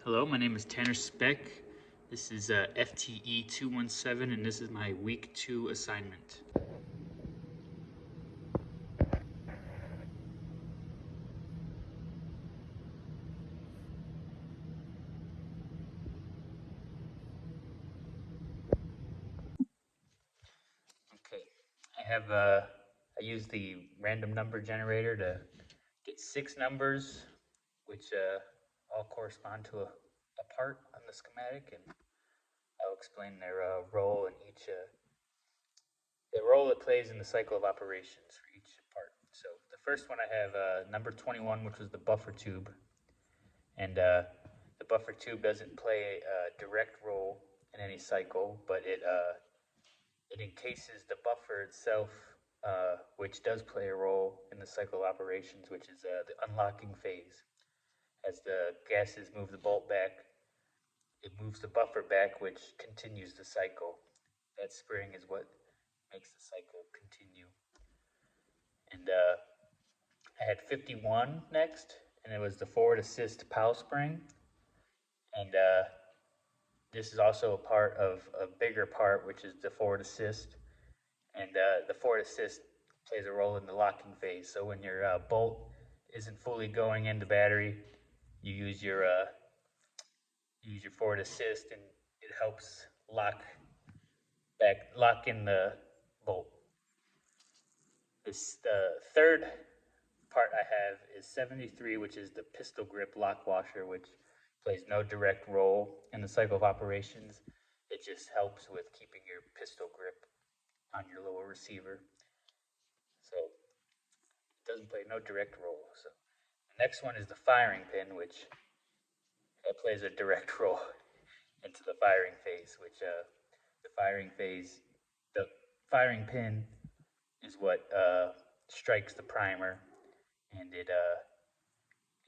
Hello, my name is Tanner Speck. This is FTE 217, and this is my week 2 assignment. Okay, I use the random number generator to get 6 numbers, which all correspond to a part on the schematic, and I'll explain their role in each, the role it plays in the cycle of operations for each part. So the first one I have number 21, which was the buffer tube, and the buffer tube doesn't play a direct role in any cycle, but it encases the buffer itself, which does play a role in the cycle of operations, which is the unlocking phase. As the gases move the bolt back, it moves the buffer back, which continues the cycle. That spring is what makes the cycle continue. And I had 51 next, and it was the forward assist POW spring. And this is also a part of a bigger part, which is the forward assist. And the forward assist plays a role in the locking phase. So when your bolt isn't fully going in the battery, you use your forward assist, and it helps lock in the bolt. The third part I have is 73, which is the pistol grip lock washer, which plays no direct role in the cycle of operations. It just helps with keeping your pistol grip on your lower receiver. So it doesn't play no direct role. So the next one is the firing pin, which plays a direct role into the firing phase, which the firing pin is what strikes the primer, and it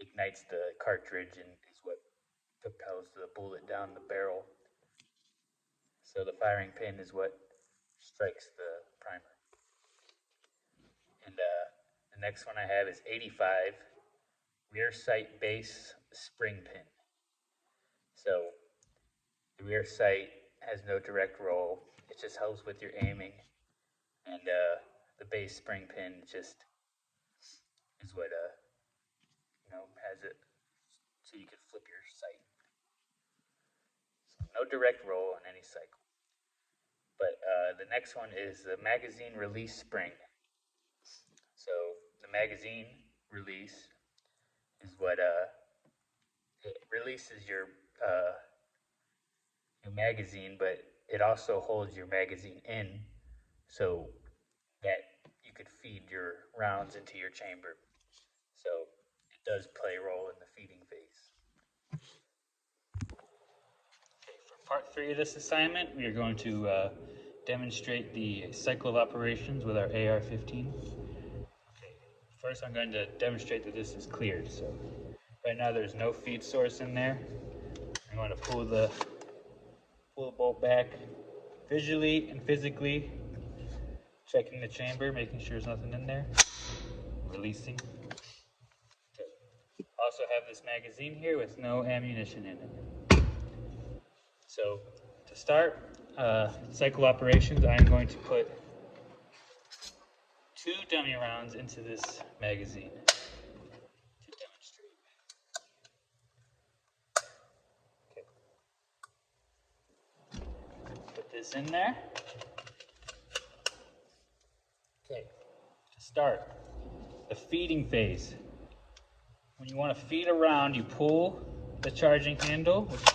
ignites the cartridge and is what propels the bullet down the barrel. So the firing pin is what strikes the primer. And the next one I have is 85, rear sight base spring pin. So the rear sight has no direct role. It just helps with your aiming. And the base spring pin just is what has it so you can flip your sight. So no direct role on any cycle. But the next one is the magazine release spring. So the magazine release is what it releases your magazine, but it also holds your magazine in so that you could feed your rounds into your chamber. So it does play a role in the feeding phase. Okay, for part 3 of this assignment, we are going to demonstrate the cycle of operations with our AR-15. Okay, first I'm going to demonstrate that this is cleared. So right now there's no feed source in there. I'm going to pull the bolt back visually and physically, checking the chamber, making sure there's nothing in there, releasing. Okay. Also have this magazine here with no ammunition in it. So to start cycle operations, I'm going to put 2 dummy rounds into this magazine to demonstrate. Okay. Put this in there. Okay, to start, the feeding phase. When you want to feed a round, you pull the charging handle, which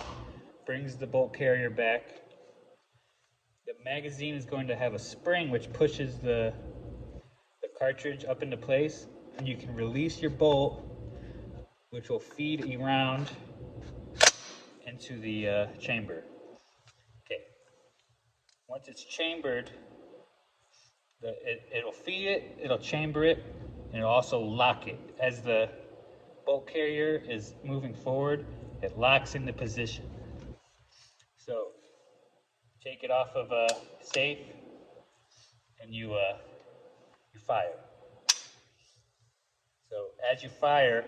brings the bolt carrier back. The magazine is going to have a spring which pushes the cartridge up into place, and you can release your bolt, which will feed a round into the chamber. Okay. Once it's chambered, it'll feed it, it'll chamber it, and it'll also lock it. As the bolt carrier is moving forward, it locks into position. So take it off of a safe, and you fire. So as you fire,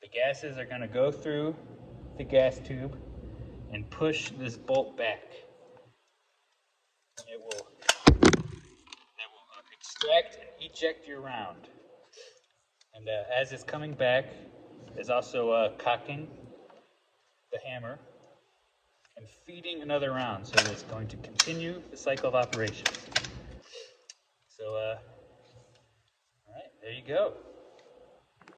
the gases are going to go through the gas tube and push this bolt back. It will, extract and eject your round. And as it's coming back, there's also cocking the hammer and feeding another round, so it's going to continue the cycle of operations. So, all right, there you go.